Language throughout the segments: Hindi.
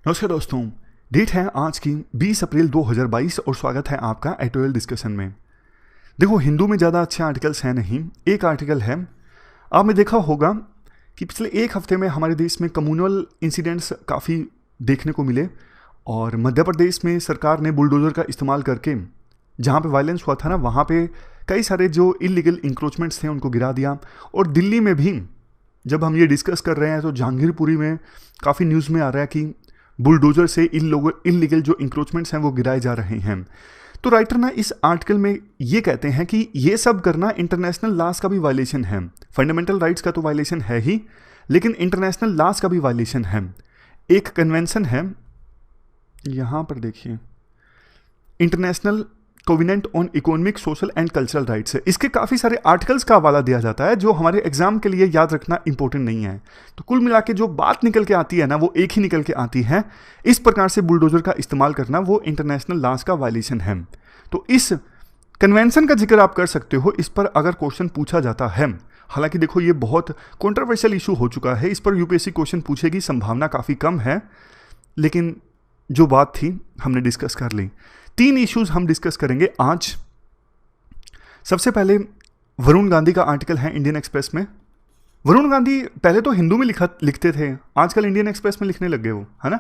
नमस्कार दोस्तों, डेट है आज की 20 अप्रैल 2022 और स्वागत है आपका एटोएल डिस्कशन में। देखो, हिंदू में ज़्यादा अच्छे आर्टिकल्स हैं नहीं। एक आर्टिकल है, आपने देखा होगा कि पिछले एक हफ्ते में हमारे देश में कम्युनल इंसिडेंट्स काफ़ी देखने को मिले और मध्य प्रदेश में सरकार ने बुलडोज़र का इस्तेमाल करके जहाँ पे वायलेंस हुआ था ना, वहाँ पे कई सारे जो इलीगल इंक्रोचमेंट्स थे उनको गिरा दिया। और दिल्ली में भी जब हम ये डिस्कस कर रहे हैं तो जहांगीरपुरी में काफ़ी न्यूज़ में आ रहा है कि बुलडोजर से इलीगल जो इंक्रोचमेंट्स हैं वो गिराए जा रहे हैं। तो राइटर ना इस आर्टिकल में ये कहते हैं कि ये सब करना इंटरनेशनल लॉज का भी वायलेशन है। फंडामेंटल राइट्स का तो वायलेशन है ही, लेकिन इंटरनेशनल लॉज का भी वायलेशन है। एक कन्वेंशन है, यहाँ पर देखिए, international covenant on economic, social and cultural rights है। इसके काफ़ी सारे आर्टिकल्स का हवाला दिया जाता है जो हमारे एग्जाम के लिए याद रखना इंपॉर्टेंट नहीं है। तो कुल मिला के जो बात निकल के आती है ना, वो एक ही निकल के आती है, इस प्रकार से बुलडोजर का इस्तेमाल करना वो इंटरनेशनल लॉज का वायलेशन है। तो इस कन्वेंशन का जिक्र आप कर सकते हो, इस पर अगर क्वेश्चन पूछा जाता है। हालांकि देखो, ये बहुत कॉन्ट्रोवर्शियल इशू हो चुका है, इस पर यूपीएससी क्वेश्चन पूछेगी संभावना काफ़ी कम है, लेकिन जो बात थी हमने डिस्कस कर ली। 3 इश्यूज हम डिस्कस करेंगे आज। सबसे पहले वरुण गांधी का आर्टिकल है इंडियन एक्सप्रेस में। वरुण गांधी पहले तो हिंदू में लिखते थे, आजकल इंडियन एक्सप्रेस में लिखने लग गए वो, है ना।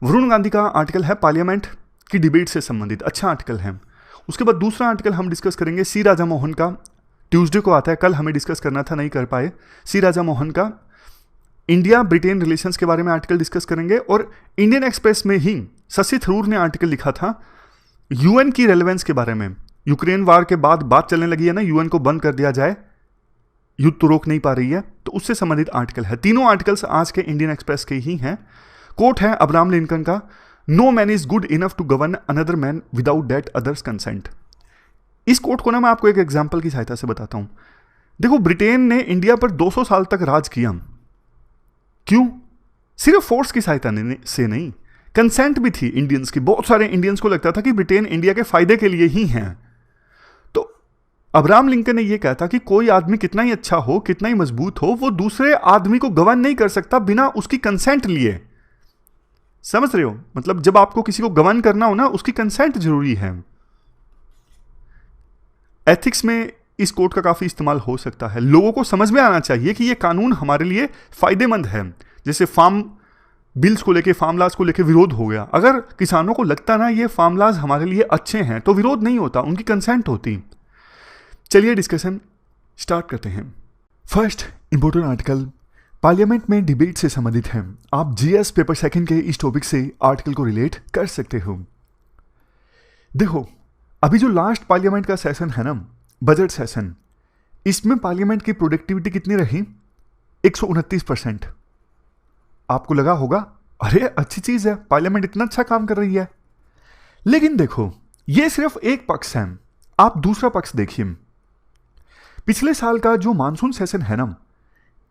वरुण गांधी का आर्टिकल है पार्लियामेंट की डिबेट से संबंधित, अच्छा आर्टिकल है। उसके बाद दूसरा आर्टिकल हम डिस्कस करेंगे सी राजा मोहन का, ट्यूसडे को आता है, कल हमें डिस्कस करना था, नहीं कर पाए। सी राजा मोहन का इंडिया ब्रिटेन रिलेशंस के बारे में आर्टिकल डिस्कस करेंगे। और इंडियन एक्सप्रेस में ही शशि थरूर ने आर्टिकल लिखा था यूएन की रेलेवेंस के बारे में। यूक्रेन वार के बाद बात चलने लगी है ना, यूएन को बंद कर दिया जाए, युद्ध तो रोक नहीं पा रही है, तो उससे संबंधित आर्टिकल है। तीनों आर्टिकल्स आज के इंडियन एक्सप्रेस के ही हैं। कोट है अब्राहम लिंकन का, no man is good enough to govern another man without that other's consent. इस कोट को ना मैं आपको एक एग्जाम्पल की सहायता से बताता हूं। देखो, ब्रिटेन ने इंडिया पर 200 साल तक राज किया। क्यों? सिर्फ फोर्स की सहायता से नहीं, कंसेंट भी थी इंडियंस की। बहुत सारे इंडियंस को लगता था कि ब्रिटेन इंडिया के फायदे के लिए ही हैं। तो अब्राहम लिंकन ने यह कहा था कि कोई आदमी कितना ही अच्छा हो, कितना ही मजबूत हो, वो दूसरे आदमी को गवर्न नहीं कर सकता बिना उसकी कंसेंट लिए। समझ रहे हो? मतलब जब आपको किसी को गवर्न करना हो ना, उसकी कंसेंट जरूरी है। एथिक्स में इस कोड का काफी इस्तेमाल हो सकता है। लोगों को समझ में आना चाहिए कि यह कानून हमारे लिए फायदेमंद है। जैसे फार्म बिल्स को लेके, फार्म लॉज को लेके विरोध हो गया, अगर किसानों को लगता ना ये फार्म लॉज हमारे लिए अच्छे हैं तो विरोध नहीं होता, उनकी कंसेंट होती। चलिए डिस्कशन स्टार्ट करते हैं। फर्स्ट इंपोर्टेंट आर्टिकल पार्लियामेंट में डिबेट से संबंधित है। आप जीएस पेपर सेकंड के इस टॉपिक से आर्टिकल को रिलेट कर सकते हो। देखो, अभी जो लास्ट पार्लियामेंट का सेशन है ना, बजट सेशन, इसमें पार्लियामेंट की प्रोडक्टिविटी कितनी रही? 129%। आपको लगा होगा अरे अच्छी चीज है, पार्लियामेंट इतना अच्छा काम कर रही है। लेकिन देखो, यह सिर्फ एक पक्ष है, आप दूसरा पक्ष देखिए। पिछले साल का जो मानसून सेशन है ना,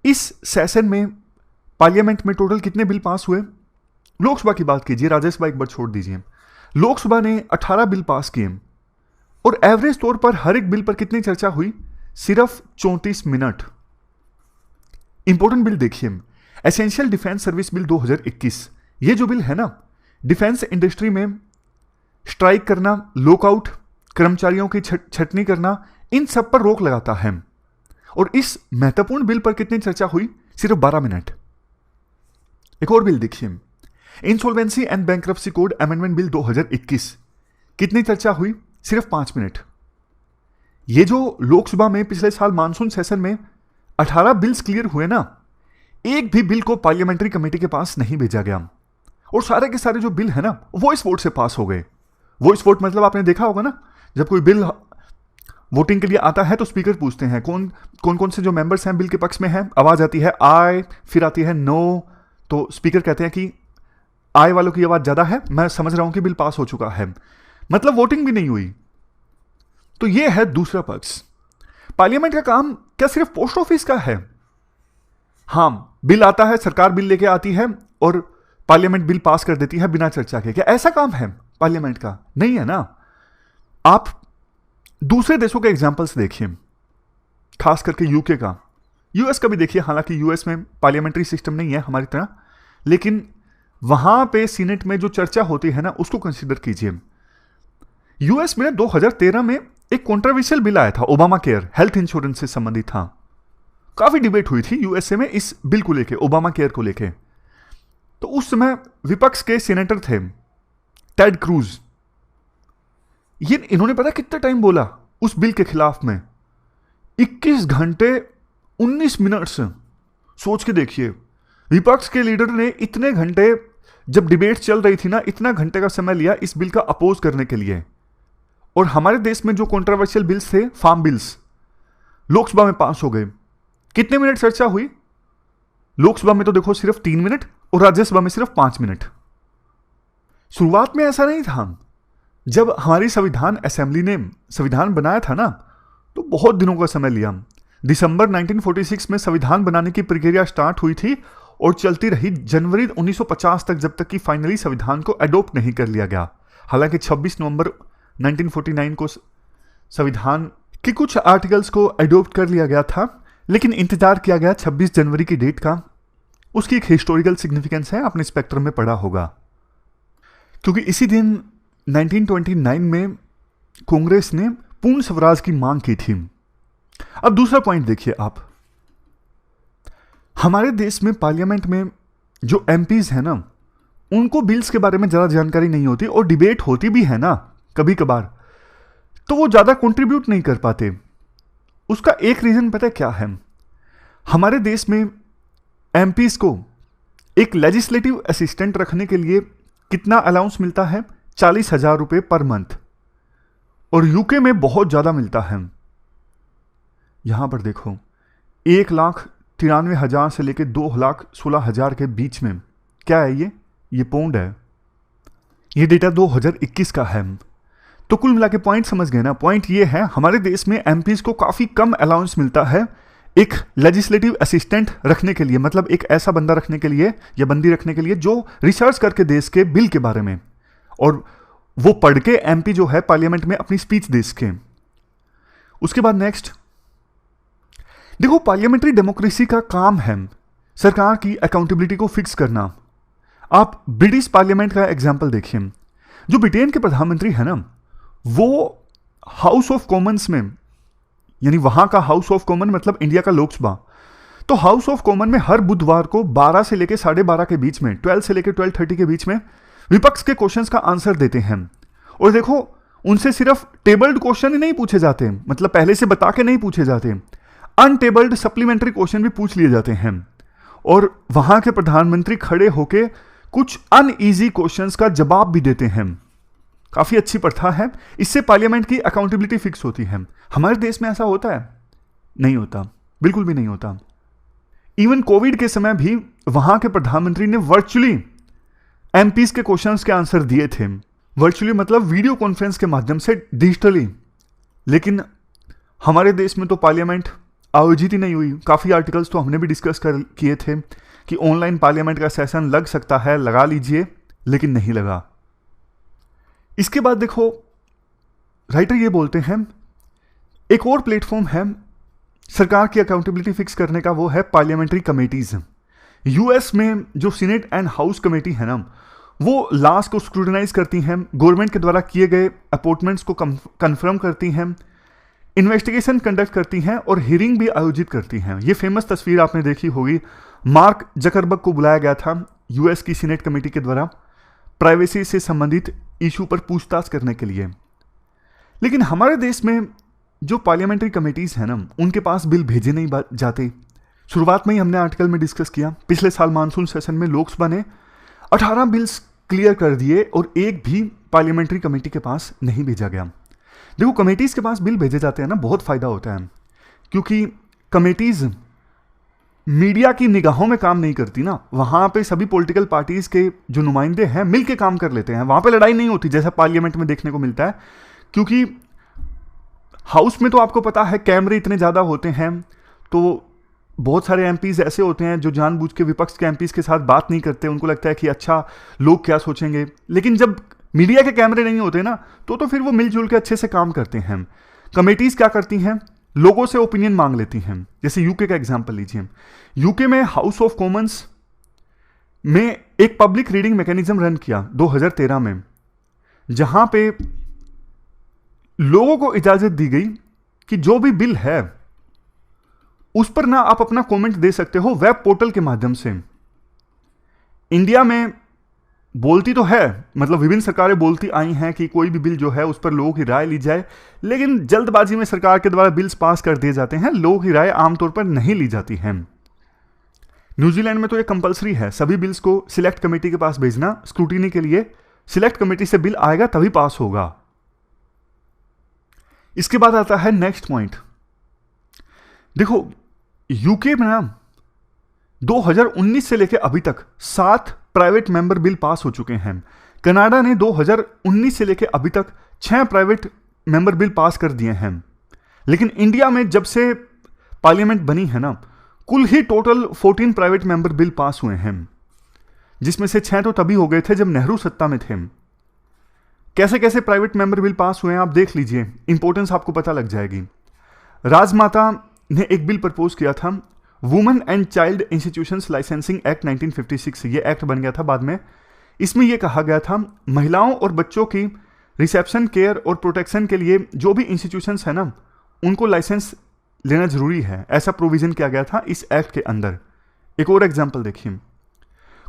इस सेशन में पार्लियामेंट में टोटल कितने बिल पास हुए? लोकसभा की बात कीजिए, राज्यसभा एक बार छोड़ दीजिए। लोकसभा ने 18 बिल पास किए और एवरेज तौर पर हर एक बिल पर कितनी चर्चा हुई? सिर्फ 34 मिनट। इंपॉर्टेंट बिल देखिए, एसेंशियल डिफेंस सर्विस बिल 2021। ये जो बिल है ना, डिफेंस इंडस्ट्री में स्ट्राइक करना, लॉकआउट, कर्मचारियों की छटनी करना, इन सब पर रोक लगाता है। और इस महत्वपूर्ण बिल पर कितनी चर्चा हुई? सिर्फ 12 मिनट। एक और बिल देखिए, insolvency and bankruptcy code amendment bill 2021। कितनी चर्चा हुई? सिर्फ 5 मिनट। ये जो लोकसभा में पिछले साल मानसून सेशन में 18 बिल्स क्लियर हुए ना, एक भी बिल को पार्लियामेंट्री कमेटी के पास नहीं भेजा गया। और सारे के सारे जो बिल है ना, वॉइस वोट से पास हो गए। वॉइस वोट मतलब आपने देखा होगा ना, जब कोई बिल वोटिंग के लिए आता है तो स्पीकर पूछते हैं कौन से जो मेंबर्स हैं बिल के पक्ष में हैं। आवाज आती है आय, फिर आती है नो, तो स्पीकर कहते हैं कि आय वालों की आवाज ज्यादा है, मैं समझ रहा हूं कि बिल पास हो चुका है। मतलब वोटिंग भी नहीं हुई। तो यह है दूसरा पक्ष। पार्लियामेंट का काम क्या सिर्फ पोस्ट ऑफिस का है? हाँ, बिल आता है, सरकार बिल लेके आती है और पार्लियामेंट बिल पास कर देती है बिना चर्चा के। क्या ऐसा काम है पार्लियामेंट का? नहीं है ना। आप दूसरे देशों के एग्जांपल्स देखिए, खास करके यूके का, यूएस का भी देखिए। हालांकि यूएस में पार्लियामेंट्री सिस्टम नहीं है हमारी तरह, लेकिन वहां पे सीनेट में जो चर्चा होती है ना, उसको कंसीडर कीजिए। यूएस में 2013 में एक कंट्रोवर्शियल बिल आया था, ओबामा केयर, हेल्थ इंश्योरेंस से संबंधित था। काफी डिबेट हुई थी यूएसए में इस बिल को लेके, ओबामा केयर को लेके। तो उस समय विपक्ष के सीनेटर थे टेड क्रूज। इन्होंने पता कितना टाइम बोला उस बिल के खिलाफ में? 21 घंटे 19 मिनट से। सोच के देखिए, विपक्ष के लीडर ने इतने घंटे, जब डिबेट चल रही थी ना, इतना घंटे का समय लिया इस बिल का अपोज करने के लिए। और हमारे देश में जो कंट्रोवर्शियल बिल्स थे, फार्म बिल्स, लोकसभा में पास हो गए। कितने मिनट चर्चा हुई? लोकसभा में तो देखो सिर्फ 3 मिनट और राज्यसभा में सिर्फ 5 मिनट। शुरुआत में ऐसा नहीं था। जब हमारी संविधान असेंबली ने संविधान बनाया था ना, तो बहुत दिनों का समय लिया। दिसंबर 1946 में संविधान बनाने की प्रक्रिया स्टार्ट हुई थी और चलती रही जनवरी 1950 तक, जब तक कि फाइनली संविधान को अडॉप्ट नहीं कर लिया गया। हालांकि 26 नवंबर 1949 को संविधान के कुछ आर्टिकल्स को अडॉप्ट कर लिया गया था, लेकिन इंतजार किया गया 26 जनवरी की डेट का। उसकी एक हिस्टोरिकल सिग्निफिकेंस है, आपने स्पेक्ट्रम में पढ़ा होगा, क्योंकि इसी दिन 1929 में कांग्रेस ने पूर्ण स्वराज की मांग की थी। अब दूसरा पॉइंट देखिए आप, हमारे देश में पार्लियामेंट में जो एमपीज है ना, उनको बिल्स के बारे में ज़्यादा जानकारी नहीं होती, और डिबेट होती भी है ना कभी कभार, तो वो ज़्यादा कंट्रीब्यूट नहीं कर पाते। उसका एक रीज़न पता है क्या है? हमारे देश में एमपीज को एक लेजिस्लेटिव असिस्टेंट रखने के लिए कितना अलाउंस मिलता है? 40,000 रुपये पर मंथ। और यूके में बहुत ज़्यादा मिलता है। यहां पर देखो, 1,93,000 से लेकर 2,16,000 के बीच में। क्या है ये पाउंड है। ये डेटा 2021 का है। तो कुल मिला के पॉइंट समझ गए ना? पॉइंट ये है, हमारे देश में एमपीज को काफ़ी कम अलाउंस मिलता है एक लेजिस्लेटिव असिस्टेंट रखने के लिए, मतलब एक ऐसा बंदा रखने के लिए या बंदी रखने के लिए जो रिसर्च करके देश के बिल के बारे में, और वो पढ़ के एमपी जो है पार्लियामेंट में अपनी स्पीच दे सके। उसके बाद नेक्स्ट देखो, पार्लियामेंट्री डेमोक्रेसी का काम है सरकार की अकाउंटेबिलिटी को फिक्स करना। आप ब्रिटिश पार्लियामेंट का एग्जाम्पल देखिए। जो ब्रिटेन के प्रधानमंत्री है ना, वो हाउस ऑफ कॉमन्स में, यानी वहां का हाउस ऑफ कॉमन मतलब इंडिया का लोकसभा, तो हाउस ऑफ कॉमन में हर बुधवार को 12 से लेकर 12:30 के बीच में, 12 से लेकर 12:30 के बीच में विपक्ष के क्वेश्चंस का आंसर देते हैं। और देखो, उनसे सिर्फ टेबल्ड क्वेश्चन ही नहीं पूछे जाते, मतलब पहले से बता के नहीं पूछे जाते, अनटेबल्ड सप्लीमेंट्री क्वेश्चन भी पूछ लिए जाते हैं। और वहां के प्रधानमंत्री खड़े होके कुछ अनईजी क्वेश्चंस का जवाब भी देते हैं। काफी अच्छी प्रथा है, इससे पार्लियामेंट की अकाउंटेबिलिटी फिक्स होती है। हमारे देश में ऐसा होता है? नहीं होता, बिल्कुल भी नहीं होता। इवन कोविड के समय भी वहां के प्रधानमंत्री ने वर्चुअली एमपीज के क्वेश्चंस के आंसर दिए थे। वर्चुअली मतलब वीडियो कॉन्फ्रेंस के माध्यम से, डिजिटली। लेकिन हमारे देश में तो पार्लियामेंट आयोजित ही नहीं हुई। काफ़ी आर्टिकल्स तो हमने भी डिस्कस किए थे कि ऑनलाइन पार्लियामेंट का सेशन लग सकता है, लगा लीजिए, लेकिन नहीं लगा। इसके बाद देखो, राइटर ये बोलते हैं एक और प्लेटफॉर्म है सरकार की अकाउंटेबिलिटी फिक्स करने का, वो है पार्लियामेंट्री कमेटीज। यूएस में जो सीनेट एंड हाउस कमेटी है ना, वो लॉज को स्क्रूटनाइज करती हैं, गवर्नमेंट के द्वारा किए गए अपॉइंटमेंट्स को कंफर्म करती हैं, इन्वेस्टिगेशन कंडक्ट करती हैं और हियरिंग भी आयोजित करती हैं। ये फेमस तस्वीर आपने देखी होगी, मार्क जकरबर्ग को बुलाया गया था यूएस की सीनेट कमेटी के द्वारा प्राइवेसी से संबंधित इशू पर पूछताछ करने के लिए। लेकिन हमारे देश में जो पार्लियामेंट्री कमेटीज हैं ना, उनके पास बिल भेजे नहीं जाते। शुरुआत में ही हमने आर्टिकल में डिस्कस किया, पिछले साल मानसून सेशन में लोकसभा ने 18 बिल्स क्लियर कर दिए और एक भी पार्लियामेंट्री कमेटी के पास नहीं भेजा गया। देखो, कमेटीज के पास बिल भेजे जाते हैं ना, बहुत फायदा होता है, क्योंकि कमेटीज मीडिया की निगाहों में काम नहीं करती ना। वहां पे सभी पॉलिटिकल पार्टीज के जो नुमाइंदे हैं मिलके काम कर लेते हैं। वहां पे लड़ाई नहीं होती जैसा पार्लियामेंट में देखने को मिलता है, क्योंकि हाउस में तो आपको पता है कैमरे इतने ज़्यादा होते हैं, तो बहुत सारे एमपीज ऐसे होते हैं जो जानबूझ के विपक्ष के एमपीज के साथ बात नहीं करते। उनको लगता है कि अच्छा, लोग क्या सोचेंगे। लेकिन जब मीडिया के कैमरे नहीं होते ना, तो फिर वो मिलजुल के अच्छे से काम करते हैं। कमेटीज क्या करती हैं? लोगों से ओपिनियन मांग लेती हैं। जैसे यूके का एग्जांपल लीजिए। यूके में हाउस ऑफ कॉमन्स में एक पब्लिक रीडिंग मैकेनिज्म रन किया 2013 में, जहां पे लोगों को इजाजत दी गई कि जो भी बिल है उस पर ना आप अपना कमेंट दे सकते हो वेब पोर्टल के माध्यम से। इंडिया में बोलती तो है, मतलब विभिन्न सरकारें बोलती आई हैं कि कोई भी बिल जो है उस पर लोगों की राय ली जाए, लेकिन जल्दबाजी में सरकार के द्वारा बिल्स पास कर दिए जाते हैं, लोगों की राय आमतौर पर नहीं ली जाती है। न्यूजीलैंड में तो ये कंपलसरी है, सभी बिल्स को सिलेक्ट कमेटी के पास भेजना स्क्रूटिनी के लिए। सिलेक्ट कमेटी से बिल आएगा तभी पास होगा। इसके बाद आता है नेक्स्ट पॉइंट। देखो, यूके में ना 2019 से लेकर अभी तक 7 प्राइवेट मेंबर बिल पास हो चुके हैं। कनाडा ने 2019 से लेकर अभी तक 6 प्राइवेट मेंबर बिल पास कर दिए हैं। लेकिन इंडिया में जब से पार्लियामेंट बनी है ना, कुल ही total 14 private member bill pass हुए हैं, जिसमें से 6 तो तभी हो गए थे जब नेहरू सत्ता में थे। कैसे कैसे प्राइवेट मेंबर बिल पास हुए हैं आप देख लीजिए, इंपॉर्टेंस आपको पता लग जाएगी। राजमाता ने एक बिल प्रपोज किया था, women and child institutions licensing act 1956, ये एक्ट बन गया था बाद में। इसमें यह कहा गया था महिलाओं और बच्चों की रिसेप्शन, केयर और प्रोटेक्शन के लिए जो भी इंस्टीट्यूशंस है ना, उनको लाइसेंस लेना जरूरी है, ऐसा प्रोविजन किया गया था इस एक्ट के अंदर। एक और एग्जाम्पल देखिए,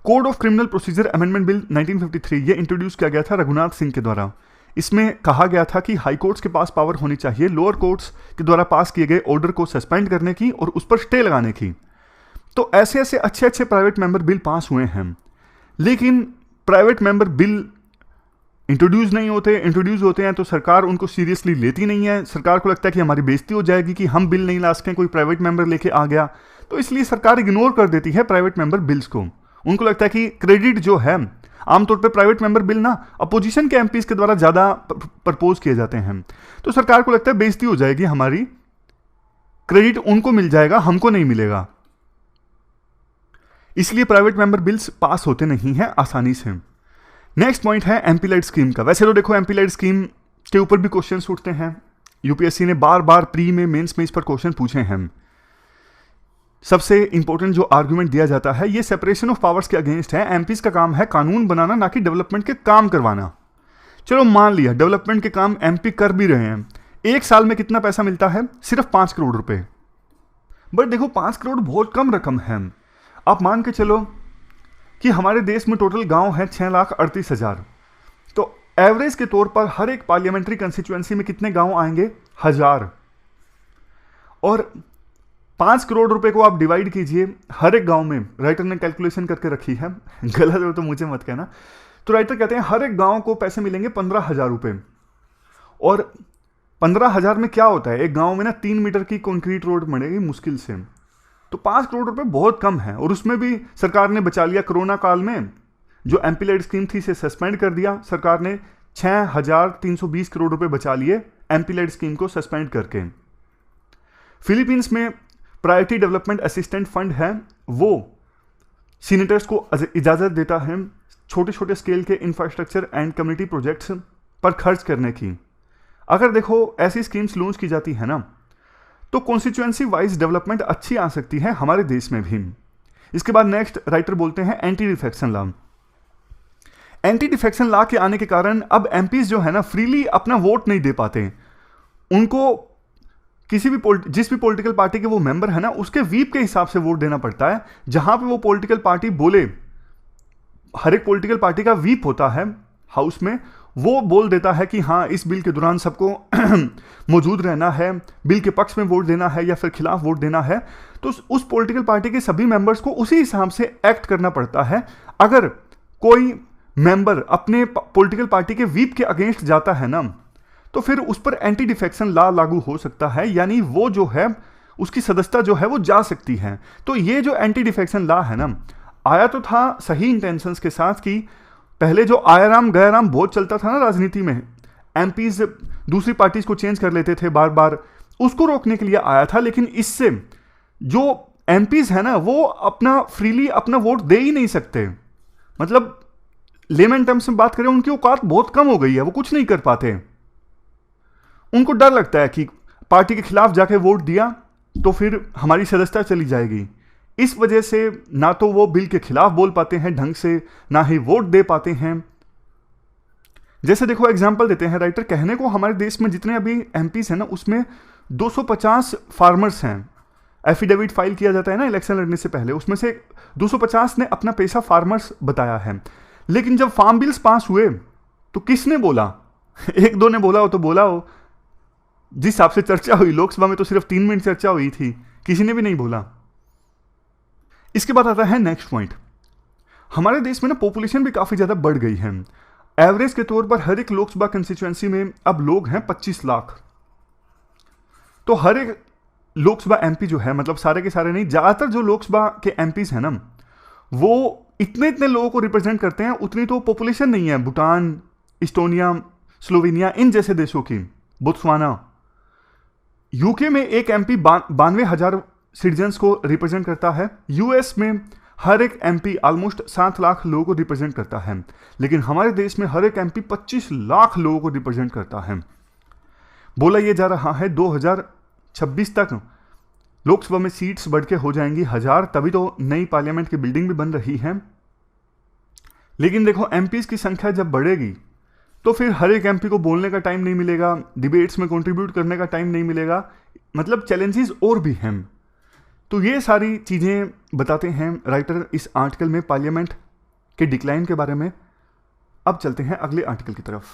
code of criminal procedure amendment bill 1953, ये इंट्रोड्यूस किया गया था रघुनाथ सिंह के द्वारा। इसमें कहा गया था कि हाई कोर्ट्स के पास पावर होनी चाहिए लोअर कोर्ट्स के द्वारा पास किए गए ऑर्डर को सस्पेंड करने की और उस पर स्टे लगाने की। तो ऐसे ऐसे अच्छे अच्छे प्राइवेट मेंबर बिल पास हुए हैं, लेकिन प्राइवेट मेंबर बिल इंट्रोड्यूस होते हैं तो सरकार उनको सीरियसली लेती नहीं है। सरकार को लगता है कि हमारी बेइज्जती हो जाएगी कि हम बिल नहीं ला सकें, कोई प्राइवेट मेंबर लेके आ गया, तो इसलिए सरकार इग्नोर कर देती है प्राइवेट मेंबर बिल्स को। उनको लगता है कि क्रेडिट जो है, आमतौर पे प्राइवेट मेंबर बिल ना अपोजिशन के एमपीज के द्वारा ज्यादा प्रपोज किए जाते हैं, तो सरकार को लगता है बेइज्जती हो जाएगी हमारी, क्रेडिट उनको मिल जाएगा, हमको नहीं मिलेगा, इसलिए प्राइवेट मेंबर बिल्स पास होते नहीं हैं आसानी से। नेक्स्ट पॉइंट है एमपी लाइट स्कीम का। वैसे तो देखो, एमपी लाइट स्कीम के ऊपर भी क्वेश्चन उठते हैं, यूपीएससी ने बार बार प्री में, मेंस में इस पर क्वेश्चन पूछे हैं। सबसे इंपॉर्टेंट जो आर्गुमेंट दिया जाता है, ये सेपरेशन ऑफ पावर्स के अगेंस्ट है। एमपीज का काम है कानून बनाना, ना कि डेवलपमेंट के काम करवाना। चलो मान लिया डेवलपमेंट के काम एमपी कर भी रहे हैं, एक साल में कितना पैसा मिलता है? सिर्फ 5 करोड़ रुपए। बट देखो 5 करोड़ बहुत कम रकम है। आप मान के चलो कि हमारे देश में टोटल गांव है 6,38,000, तो एवरेज के तौर पर हर एक पार्लियामेंट्री कंस्टिट्यूएंसी में कितने गांव आएंगे? 1000। और 5 करोड़ रुपए को आप डिवाइड कीजिए हर एक गांव में। राइटर ने कैलकुलेशन करके रखी है, गलत हो तो मुझे मत कहना। तो राइटर कहते हैं हर एक गांव को पैसे मिलेंगे 15,000 रुपए। और 15,000 में क्या होता है, एक गांव में ना 3 मीटर की कंक्रीट रोड बनेगी मुश्किल से। तो 5 करोड़ रुपए बहुत कम है, और उसमें भी सरकार ने बचा लिया। कोरोना काल में जो एमपी लाइट स्कीम थी इसे सस्पेंड कर दिया सरकार ने, 6,320 करोड़ रुपए बचा लिए एमपी लाइट स्कीम को सस्पेंड करके। फिलीपींस में प्रायोरिटी डेवलपमेंट असिस्टेंट फंड है, वो सीनेटर्स को इजाजत देता है छोटे छोटे स्केल के इंफ्रास्ट्रक्चर एंड कम्युनिटी प्रोजेक्ट्स पर खर्च करने की। अगर देखो ऐसी स्कीम्स लॉन्च की जाती है ना, तो कॉन्स्टिट्यूएंसी वाइज डेवलपमेंट अच्छी आ सकती है हमारे देश में भी। इसके बाद नेक्स्ट राइटर बोलते हैं anti defection law. Anti defection law के आने के कारण अब एमपीज जो है ना फ्रीली अपना वोट नहीं दे पाते। उनको किसी भी जिस भी पॉलिटिकल पार्टी के वो मेंबर है ना, उसके वीप के हिसाब से वोट देना पड़ता है। जहां पे वो पॉलिटिकल पार्टी बोले, हर एक पॉलिटिकल पार्टी का वीप होता है हाउस में, वो बोल देता है कि हाँ इस बिल के दौरान सबको मौजूद रहना है, बिल के पक्ष में वोट देना है या फिर खिलाफ वोट देना है, तो उस पॉलिटिकल पार्टी के सभी मेंबर्स को उसी हिसाब से एक्ट करना पड़ता है। अगर कोई मेंबर अपने पॉलिटिकल पार्टी के वीप के अगेंस्ट जाता है ना, तो फिर उस पर एंटी डिफेक्शन लॉ लागू हो सकता है, यानी वो जो है उसकी सदस्यता जो है वो जा सकती है। तो ये जो एंटी डिफेक्शन लॉ है ना, आया तो था सही इंटेंशंस के साथ कि पहले जो आयाराम गयाराम बहुत चलता था ना राजनीति में, एमपीज दूसरी पार्टीज को चेंज कर लेते थे बार बार, उसको रोकने के लिए आया था। लेकिन इससे जो एमपीज है ना वो अपना फ्रीली अपना वोट दे ही नहीं सकते। मतलब लेमन टर्म्स में बात करें, उनकी औकात बहुत कम हो गई है, वो कुछ नहीं कर पाते। उनको डर लगता है कि पार्टी के खिलाफ जाके वोट दिया तो फिर हमारी सदस्यता चली जाएगी, इस वजह से ना तो वो बिल के खिलाफ बोल पाते हैं ढंग से, ना ही वोट दे पाते हैं। जैसे देखो एग्जाम्पल देते हैं राइटर, कहने को हमारे देश में जितने अभी एमपीज हैं ना, उसमें 250 फार्मर्स हैं। एफिडेविट फाइल किया जाता है ना इलेक्शन लड़ने से पहले, उसमें से 250 ने अपना पैसा फार्मर्स बताया है। लेकिन जब फार्म बिल्स पास हुए तो किसने बोला? एक दो ने बोला हो तो बोला हो। जिस हिसाब से चर्चा हुई लोकसभा में तो सिर्फ 3 मिनट चर्चा हुई थी, किसी ने भी नहीं बोला। इसके बाद आता है नेक्स्ट पॉइंट। हमारे देश में ना पॉपुलेशन भी काफी ज्यादा बढ़ गई है। एवरेज के तौर पर हर एक लोकसभा कंस्टिट्यूएंसी में अब लोग हैं 25 लाख। तो हर एक लोकसभा एमपी जो है, मतलब सारे के सारे नहीं, ज्यादातर जो लोकसभा के एमपीज हैं ना, वो इतने इतने लोगों को रिप्रेजेंट करते हैं। उतनी तो पॉपुलेशन नहीं है भूटान, इस्टोनिया, स्लोवेनिया, इन जैसे देशों की, बोत्सवाना। यूके में एक एमपी 92,000 सिटीजन्स को रिप्रेजेंट करता है। यूएस में हर एक एमपी ऑलमोस्ट 7 लाख लोगों को रिप्रेजेंट करता है। लेकिन हमारे देश में हर एक एमपी 25 लाख लोगों को रिप्रेजेंट करता है। बोला यह जा रहा है 2026 तक लोकसभा में सीट्स बढ़ के हो जाएंगी 1000, तभी तो नई पार्लियामेंट की बिल्डिंग भी बन रही है। लेकिन देखो एमपीज की संख्या जब बढ़ेगी तो फिर हर एक एमपी को बोलने का टाइम नहीं मिलेगा, डिबेट्स में कंट्रीब्यूट करने का टाइम नहीं मिलेगा, मतलब चैलेंजेस और भी हैं। तो ये सारी चीज़ें बताते हैं राइटर इस आर्टिकल में पार्लियामेंट के डिक्लाइन के बारे में। अब चलते हैं अगले आर्टिकल की तरफ।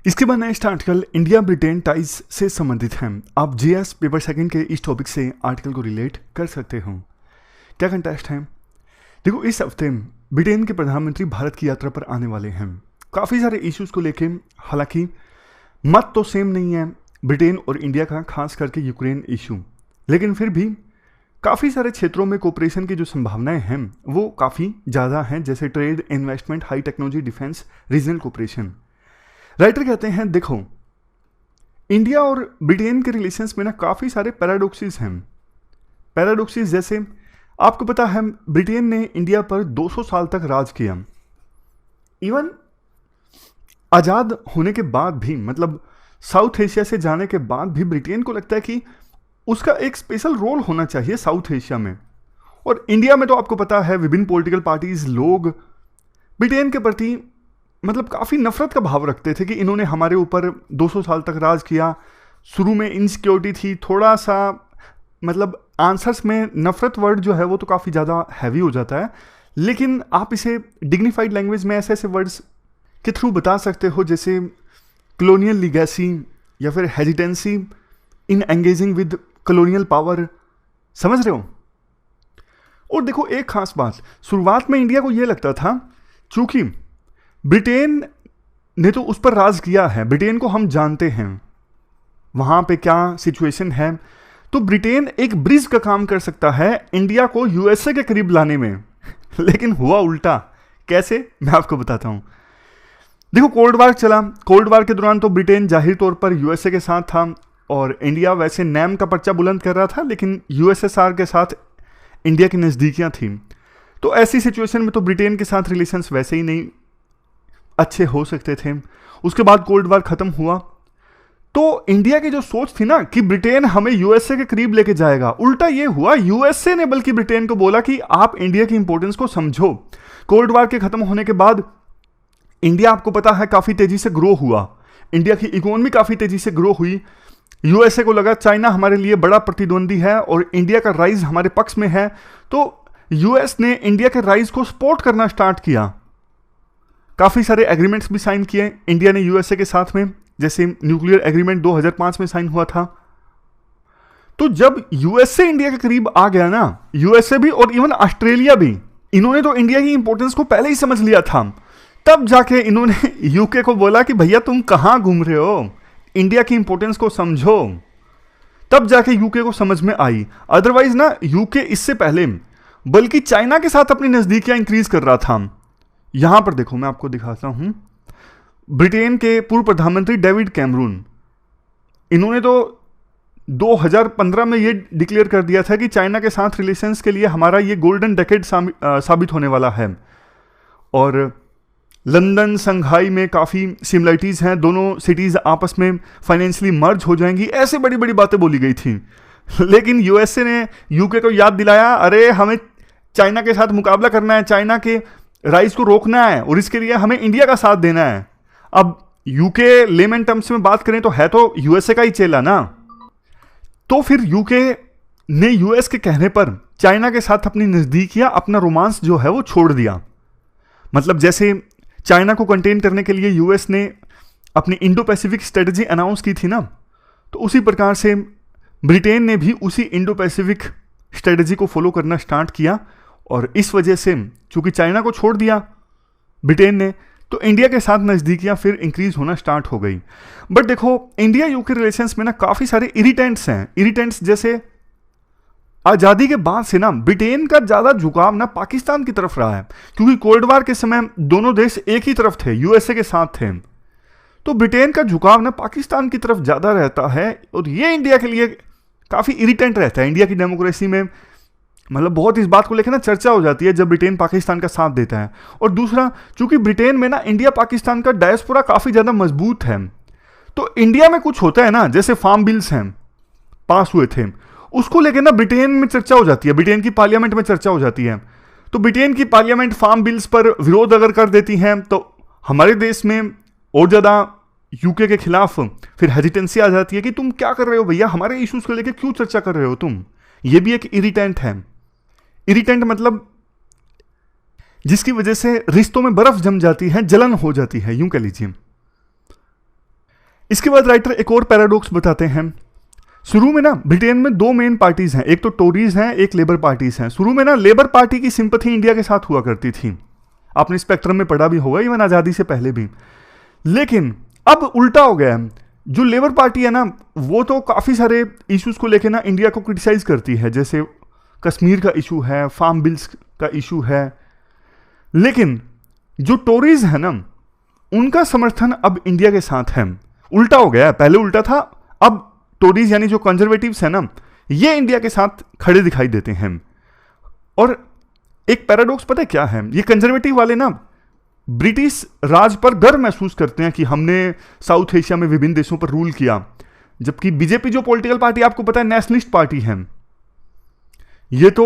इसके बाद next article India Britain ties से संबंधित है। आप जीएस पेपर सेकंड के इस टॉपिक से आर्टिकल को रिलेट कर सकते हो। क्या कंटेस्ट है? देखो, इस हफ्ते ब्रिटेन के प्रधानमंत्री भारत की यात्रा पर आने वाले हैं। काफ़ी सारे इश्यूज़ को लेके, हालांकि मत तो सेम नहीं है ब्रिटेन और इंडिया का, खास करके यूक्रेन इशू, लेकिन फिर भी काफ़ी सारे क्षेत्रों में कोऑपरेशन की जो संभावनाएं हैं वो काफ़ी ज़्यादा हैं, जैसे trade, investment, high technology, defence, regional cooperation. Writer कहते हैं देखो, इंडिया और ब्रिटेन के रिलेशंस में ना काफ़ी सारे पैराडॉक्सेस हैं। पैराडॉक्सेस जैसे आपको पता है ब्रिटेन ने इंडिया पर 200 साल तक राज किया। इवन आज़ाद होने के बाद भी, मतलब साउथ एशिया से जाने के बाद भी ब्रिटेन को लगता है कि उसका एक स्पेशल रोल होना चाहिए साउथ एशिया में। और इंडिया में तो आपको पता है विभिन्न पॉलिटिकल पार्टीज, लोग ब्रिटेन के प्रति मतलब काफ़ी नफरत का भाव रखते थे कि इन्होंने हमारे ऊपर 200 साल तक राज किया। शुरू में इनसिक्योरिटी थी, थोड़ा सा मतलब आंसर्स में नफरत वर्ड जो है वो तो काफ़ी ज़्यादा हैवी हो जाता है, लेकिन आप इसे डिग्निफाइड लैंग्वेज में ऐसे ऐसे वर्ड्स के थ्रू बता सकते हो, जैसे कॉलोनियल लीगेसी या फिर hesitancy in engaging with colonial power. समझ रहे हो? और देखो एक खास बात, शुरुआत में इंडिया को यह लगता था चूंकि ब्रिटेन ने तो उस पर राज किया है, ब्रिटेन को हम जानते हैं वहां पे क्या सिचुएशन है, तो ब्रिटेन एक ब्रिज का काम कर सकता है इंडिया को यूएसए के करीब लाने में। लेकिन हुआ उल्टा। कैसे, मैं आपको बताता हूं। देखो, कोल्ड वार चला। कोल्ड वार के दौरान तो ब्रिटेन जाहिर तौर पर यूएसए के साथ था और इंडिया वैसे नैम का पर्चा बुलंद कर रहा था, लेकिन यूएसएसआर के साथ इंडिया की नज़दीकियां थी। तो ऐसी सिचुएशन में तो ब्रिटेन के साथ रिलेशंस वैसे ही नहीं अच्छे हो सकते थे। उसके बाद कोल्ड वार खत्म हुआ तो इंडिया की जो सोच थी ना कि ब्रिटेन हमें यूएसए के करीब लेके जाएगा, उल्टा ये हुआ। यूएसए ने बल्कि ब्रिटेन को बोला कि आप इंडिया की इंपॉर्टेंस को समझो। कोल्ड वार के खत्म होने के बाद इंडिया, आपको पता है, काफी तेजी से ग्रो हुआ। इंडिया की इकोनॉमी काफी तेजी से ग्रो हुई। यूएसए को लगा चाइना हमारे लिए बड़ा प्रतिद्वंदी है और इंडिया का राइज हमारे पक्ष में है, तो यूएस ने इंडिया के राइज को सपोर्ट करना स्टार्ट किया। काफी सारे एग्रीमेंट्स भी साइन किए इंडिया ने यूएसए के साथ में, जैसे न्यूक्लियर एग्रीमेंट 2005 में साइन हुआ था। तो जब यूएसए इंडिया के करीब आ गया ना, यूएसए भी और इवन ऑस्ट्रेलिया भी, इन्होंने तो इंडिया की इंपॉर्टेंस को पहले ही समझ लिया था। तब जाके इन्होंने यूके को बोला कि भैया तुम कहां घूम रहे हो, इंडिया की इंपॉर्टेंस को समझो। तब जाके यूके को समझ में आई। अदरवाइज ना यूके इससे पहले बल्कि चाइना के साथ अपनी नजदीकियां इंक्रीज कर रहा था। यहां पर देखो, मैं आपको दिखाता हूं। ब्रिटेन के पूर्व प्रधानमंत्री डेविड कैमरून, इन्होंने तो 2015 में ये डिक्लेयर कर दिया था कि चाइना के साथ रिलेशंस के लिए हमारा ये गोल्डन डेकेड साबित होने वाला है। और लंदन, संघाई में काफ़ी सिमिलरिटीज़ हैं, दोनों सिटीज़ आपस में फाइनेंशियली मर्ज हो जाएंगी, ऐसे बड़ी बड़ी बातें बोली गई थी। लेकिन यूएसए ने यूके को याद दिलाया, अरे हमें चाइना के साथ मुकाबला करना है, चाइना के राइज को रोकना है और इसके लिए हमें इंडिया का साथ देना है। अब यूके लेमन टर्म्स में बात करें तो यूएसए का ही चेला ना। तो फिर यूके ने यूएस के कहने पर चाइना के साथ अपनी नजदीकियां, अपना रोमांस जो है वो छोड़ दिया। मतलब जैसे चाइना को कंटेन करने के लिए यूएस ने अपनी इंडो पैसिफिक स्ट्रेटजी अनाउंस की थी ना, तो उसी प्रकार से ब्रिटेन ने भी उसी इंडो पैसिफिक स्ट्रेटजी को फॉलो करना स्टार्ट किया। और इस वजह से चूंकि चाइना को छोड़ दिया ब्रिटेन ने, तो इंडिया के साथ नज़दीकियां फिर इंक्रीज होना स्टार्ट हो गई। बट देखो, इंडिया यूके रिलेशंस में ना काफ़ी सारे इरिटेंट्स हैं। इरिटेंट्स जैसे आज़ादी के बाद से ना ब्रिटेन का ज़्यादा झुकाव ना पाकिस्तान की तरफ रहा है, क्योंकि कोल्ड वार के समय दोनों देश एक ही तरफ थे, यूएसए के साथ थे। तो ब्रिटेन का झुकाव ना पाकिस्तान की तरफ ज़्यादा रहता है और ये इंडिया के लिए काफ़ी इरिटेंट रहता है। इंडिया की डेमोक्रेसी में मतलब बहुत इस बात को लेकर ना चर्चा हो जाती है जब ब्रिटेन पाकिस्तान का साथ देता है। और दूसरा, चूंकि ब्रिटेन में ना इंडिया पाकिस्तान का डायस्पोरा काफ़ी ज़्यादा मजबूत है, तो इंडिया में कुछ होता है ना, जैसे फार्म बिल्स हैं पास हुए थे, उसको लेकर ना ब्रिटेन में चर्चा हो जाती है, ब्रिटेन की पार्लियामेंट में चर्चा हो जाती है। तो ब्रिटेन की पार्लियामेंट फार्म बिल्स पर विरोध अगर कर देती है तो हमारे देश में और ज़्यादा यूके के खिलाफ फिर हेजिटेंसी आ जाती है कि तुम क्या कर रहे हो भैया, हमारे इश्यूज को लेकर क्यों चर्चा कर रहे हो तुम। ये भी एक इरिटेंट है। इरिटेंट मतलब जिसकी वजह से रिश्तों में बर्फ जम जाती है, जलन हो जाती है, यूं कह लीजिए। इसके बाद राइटर एक और पैराडॉक्स बताते हैं। शुरू में ना ब्रिटेन में दो मेन पार्टीज हैं, एक तो टोरीज हैं, एक लेबर पार्टीज हैं। शुरू में ना लेबर पार्टी की सिंपैथी इंडिया के साथ हुआ करती थी, आपने स्पेक्ट्रम में पढ़ा भी होगा, इवन आज़ादी से पहले भी। लेकिन अब उल्टा हो गया है। जो लेबर पार्टी है ना, वो तो काफ़ी सारे इश्यूज को लेकर ना इंडिया को क्रिटिसाइज करती है, जैसे कश्मीर का इशू है, फार्म बिल्स का इशू है। लेकिन जो टोरीज है ना, उनका समर्थन अब इंडिया के साथ है। उल्टा हो गया है, पहले उल्टा था, अब टोरीज यानी जो कंजर्वेटिव्स है ना, ये इंडिया के साथ खड़े दिखाई देते हैं। और एक पैराडॉक्स पता है क्या है, ये कंजर्वेटिव वाले ना ब्रिटिश राज पर गर्व महसूस करते हैं कि हमने साउथ एशिया में विभिन्न देशों पर रूल किया, जबकि बीजेपी जो पॉलिटिकल पार्टी आपको पता है नेशनलिस्ट पार्टी है, ये तो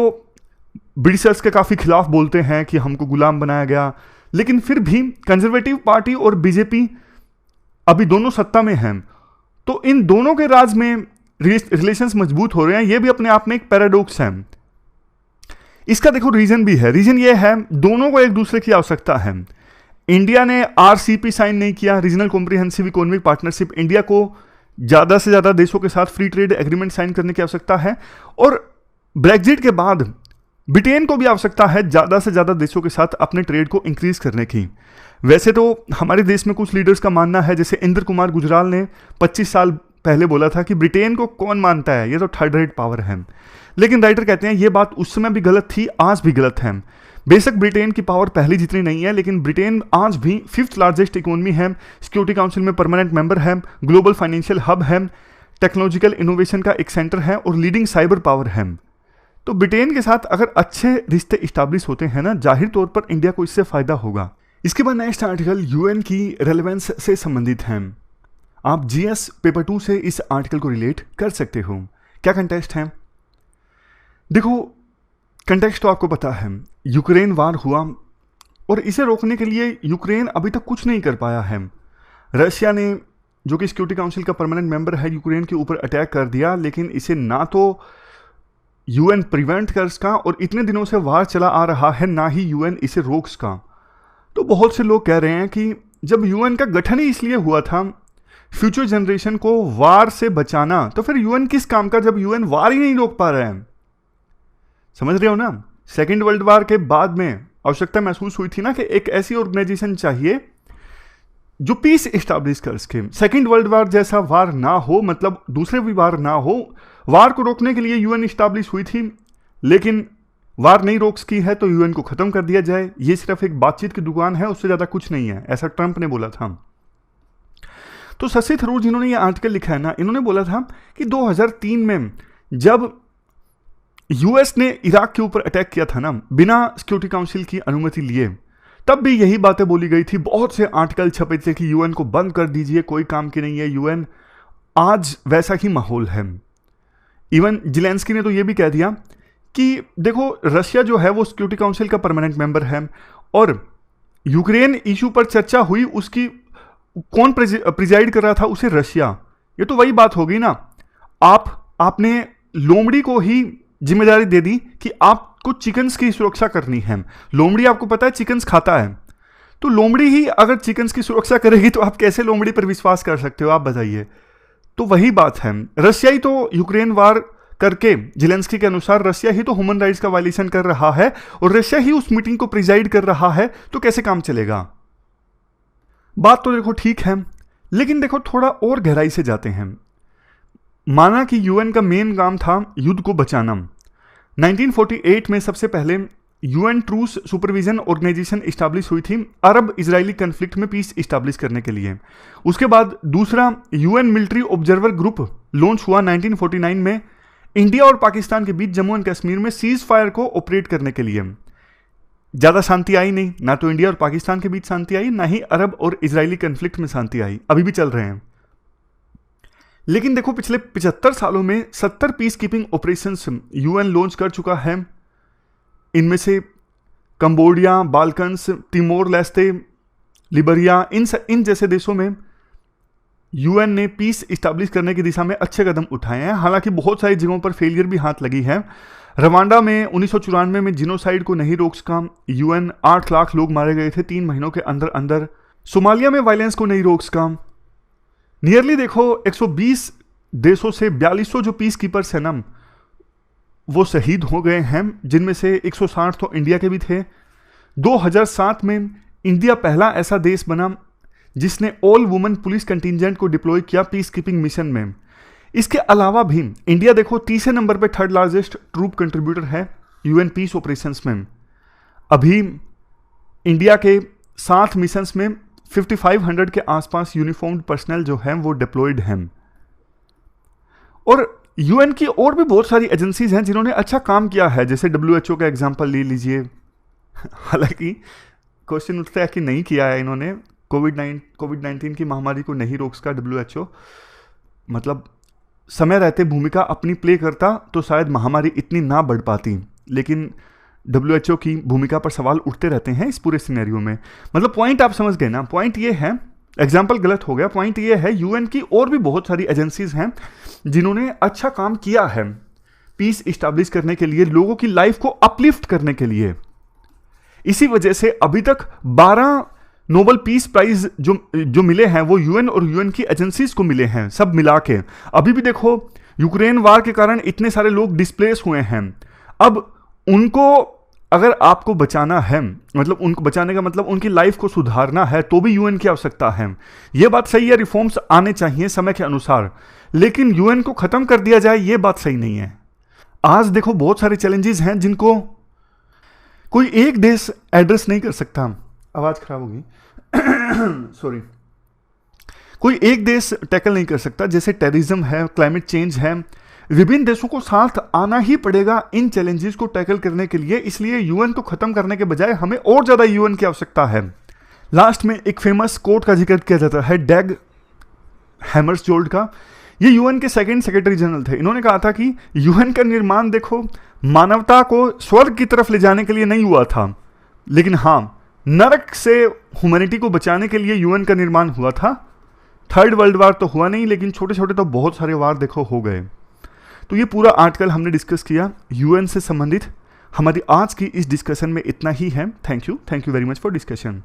ब्रिटिशर्स के काफ़ी खिलाफ बोलते हैं कि हमको गुलाम बनाया गया। लेकिन फिर भी कंजर्वेटिव पार्टी और बीजेपी अभी दोनों सत्ता में हैं, तो इन दोनों के राज में रिलेशंस मजबूत हो रहे हैं। ये भी अपने आप में एक पैराडॉक्स है। इसका देखो रीजन भी है। रीजन ये है, दोनों को एक दूसरे की आवश्यकता है। इंडिया ने आरसीपी साइन नहीं किया, regional comprehensive economic partnership. India को ज़्यादा से ज़्यादा देशों के साथ फ्री ट्रेड एग्रीमेंट साइन करने की आवश्यकता है। और ब्रेक्जिट के बाद ब्रिटेन को भी आवश्यकता है ज़्यादा से ज़्यादा देशों के साथ अपने ट्रेड को इंक्रीज करने की। वैसे तो हमारे देश में कुछ लीडर्स का मानना है, जैसे इंद्र कुमार गुजराल ने 25 साल पहले बोला था कि ब्रिटेन को कौन मानता है, ये तो थर्ड रेट पावर है। लेकिन राइटर कहते हैं ये बात उस समय भी गलत थी, आज भी गलत है। बेशक ब्रिटेन की पावर पहले जितनी नहीं है, लेकिन ब्रिटेन आज भी 5th लार्जेस्ट इकोनॉमी है, सिक्योरिटी काउंसिल में परमानेंट मेंबर है, ग्लोबल फाइनेंशियल हब है, टेक्नोलॉजिकल इनोवेशन का एक सेंटर है और लीडिंग साइबर पावर है। तो ब्रिटेन के साथ अगर अच्छे रिश्ते इस्टेब्लिश होते हैं ना, जाहिर तौर पर इंडिया को इससे फायदा होगा। इसके बाद नेक्स्ट आर्टिकल यूएन की रेलेवेंस से संबंधित है। आप जीएस पेपर 2 से इस आर्टिकल को रिलेट कर सकते हो। क्या कंटेक्स्ट है? देखो, कंटेक्स्ट तो आपको पता है, यूक्रेन वार हुआ और इसे रोकने के लिए यूक्रेन अभी तक कुछ नहीं कर पाया है। रशिया ने, जो कि सिक्योरिटी काउंसिल का परमानेंट मेंबर है, यूक्रेन के ऊपर अटैक कर दिया, लेकिन इसे ना तो यूएन प्रिवेंट कर सका और इतने दिनों से वार चला आ रहा है, ना ही यूएन इसे रोक सका। तो बहुत से लोग कह रहे हैं कि जब यूएन का गठन ही इसलिए हुआ था फ्यूचर जनरेशन को वार से बचाना, तो फिर यूएन किस काम का जब यूएन वार ही नहीं रोक पा रहा है। समझ रहे हो ना? सेकेंड वर्ल्ड वार के बाद में आवश्यकता महसूस हुई थी ना कि एक ऐसी ऑर्गेनाइजेशन चाहिए जो पीस इस्टेब्लिश कर सके। सेकेंड वर्ल्ड वार जैसा वार ना हो, मतलब दूसरे भी वार ना हो। वार को रोकने के लिए यूएन इस्टेब्लिश हुई थी, लेकिन वार नहीं रोक सकी है तो यूएन को खत्म कर दिया जाए। ये सिर्फ एक बातचीत की दुकान है, उससे ज्यादा कुछ नहीं है, ऐसा ट्रंप ने बोला था। तो शशि थरूर जिन्होंने ये आर्टिकल लिखा है ना, इन्होंने बोला था कि 2003 में जब यूएस ने इराक के ऊपर अटैक किया था ना, बिना सिक्योरिटी काउंसिल की अनुमति लिए, तब भी यही बातें बोली गई थी। बहुत से आर्टिकल छपे थे कि यूएन को बंद कर दीजिए, कोई काम की नहीं है यूएन। आज वैसा ही माहौल है। इवन जेलेंस्की ने तो ये भी कह दिया कि देखो रशिया जो है वो सिक्योरिटी काउंसिल का परमानेंट मेंबर है, और यूक्रेन इशू पर चर्चा हुई, उसकी कौन प्रिजाइड कर रहा था? उसे रशिया। ये तो वही बात होगी ना, आपने लोमड़ी को ही जिम्मेदारी दे दी कि आपको चिकन्स की सुरक्षा करनी है। लोमड़ी आपको पता है चिकन्स खाता है, तो लोमड़ी ही अगर चिकन्स की सुरक्षा करेगी तो आप कैसे लोमड़ी पर विश्वास कर सकते हो? आप बताइए। तो वही बात है, रशिया ही तो यूक्रेन वार करके, जेलेंस्की के अनुसार रशिया ही तो ह्यूमन राइट्स का वायलेशन कर रहा है, और रशिया ही उस मीटिंग को प्रिजाइड कर रहा है, तो कैसे काम चलेगा? बात तो देखो ठीक है, लेकिन देखो थोड़ा और गहराई से जाते हैं। माना कि यूएन का मेन काम था युद्ध को बचाना। 1948 में सबसे पहले UN truce supervision organization establish हुई थी अरब इजरायली कन्फ्लिक्ट में पीस इस्टेब्लिश करने के लिए। उसके बाद दूसरा UN military observer group launch हुआ 1949 में इंडिया और पाकिस्तान के बीच जम्मू एंड कश्मीर में सीज फायर को ऑपरेट करने के लिए। ज़्यादा शांति आई नहीं, ना तो इंडिया और पाकिस्तान के बीच शांति आई, ना ही अरब और इजरायली कन्फ्लिक्ट में शांति आई, अभी भी चल रहे हैं। लेकिन देखो पिछले 75 सालों में 70 peace keeping operations UN launch कर चुका है। इनमें से कंबोडिया, बाल्कन्स, तिमोर लेस्ते, लिबरिया, इन जैसे देशों में यूएन ने पीस इस्टेब्लिश करने की दिशा में अच्छे कदम उठाए हैं। हालांकि बहुत सारी जगहों पर फेलियर भी हाथ लगी है। रवांडा में 1994 में जिनोसाइड को नहीं रोक सका यूएन, 8 लाख लोग मारे गए थे 3 महीनों के अंदर अंदर। सोमालिया में वायलेंस को नहीं रोक सका। नियरली देखो 120 देशों से 4200 जो पीस कीपर्स हैं ना, वो शहीद हो गए हैं, जिनमें से 160 तो इंडिया के भी थे। 2007 में इंडिया पहला ऐसा देश बना जिसने ऑल वुमेन पुलिस कंटिजेंट को डिप्लॉय किया पीस कीपिंग मिशन में। इसके अलावा भी इंडिया देखो तीसरे नंबर पे थर्ड लार्जेस्ट ट्रूप कंट्रीब्यूटर है यूएन पीस ऑपरेशंस में। अभी इंडिया के 7 मिशंस में 5500 के आसपास यूनिफॉर्म्ड पर्सनल जो हैं वो डिप्लॉयड हैं। और यूएन की और भी बहुत सारी एजेंसीज हैं जिन्होंने अच्छा काम किया है, जैसे डब्ल्यूएचओ का एग्जांपल ले लीजिए। हालांकि क्वेश्चन उठता है कि नहीं किया है इन्होंने, कोविड-19 की महामारी को नहीं रोक सका डब्ल्यूएचओ। मतलब समय रहते भूमिका अपनी प्ले करता तो शायद महामारी इतनी ना बढ़ पाती, लेकिन डब्ल्यूएचओ की भूमिका पर सवाल उठते रहते हैं इस पूरे सिनेरियो में। मतलब पॉइंट आप समझ गए ना? पॉइंट ये है, एग्जाम्पल गलत हो गया, पॉइंट ये है यूएन की और भी बहुत सारी एजेंसीज हैं जिन्होंने अच्छा काम किया है पीस इस्टेब्लिश करने के लिए, लोगों की लाइफ को अपलिफ्ट करने के लिए। इसी वजह से अभी तक 12 नोबेल पीस प्राइज जो मिले हैं वो यूएन और यूएन की एजेंसीज को मिले हैं, सब मिला के। अभी भी देखो यूक्रेन वार के कारण इतने सारे लोग डिस्प्लेस हुए हैं। अब उनको अगर आपको बचाना है, मतलब उनको बचाने का मतलब उनकी लाइफ को सुधारना है, तो भी यूएन की आवश्यकता है। यह बात सही है, रिफॉर्म्स आने चाहिए समय के अनुसार, लेकिन यूएन को खत्म कर दिया जाए ये बात सही नहीं है। आज देखो बहुत सारे चैलेंजेस हैं जिनको कोई एक देश एड्रेस नहीं कर सकता। आवाज खराब होगी सॉरी। कोई एक देश टैकल नहीं कर सकता, जैसे टेररिज्म है, क्लाइमेट चेंज है। विभिन्न देशों को साथ आना ही पड़ेगा इन चैलेंजेस को टैकल करने के लिए। इसलिए यूएन को खत्म करने के बजाय हमें और ज्यादा यूएन की आवश्यकता है। लास्ट में एक फेमस कोट का जिक्र किया जाता है डैग हैमर्सजोल्ड का। ये यूएन के सेकंड सेक्रेटरी जनरल थे। इन्होंने कहा था कि यूएन का निर्माण देखो मानवता को स्वर्ग की तरफ ले जाने के लिए नहीं हुआ था, लेकिन हाँ नरक से ह्यूमैनिटी को बचाने के लिए यूएन का निर्माण हुआ था। थर्ड वर्ल्ड वार तो हुआ नहीं, लेकिन छोटे छोटे तो बहुत सारे वार देखो हो गए। तो ये पूरा आर्टिकल हमने डिस्कस किया यूएन से संबंधित। हमारी आज की इस डिस्कशन में इतना ही है। Thank you very much for discussion.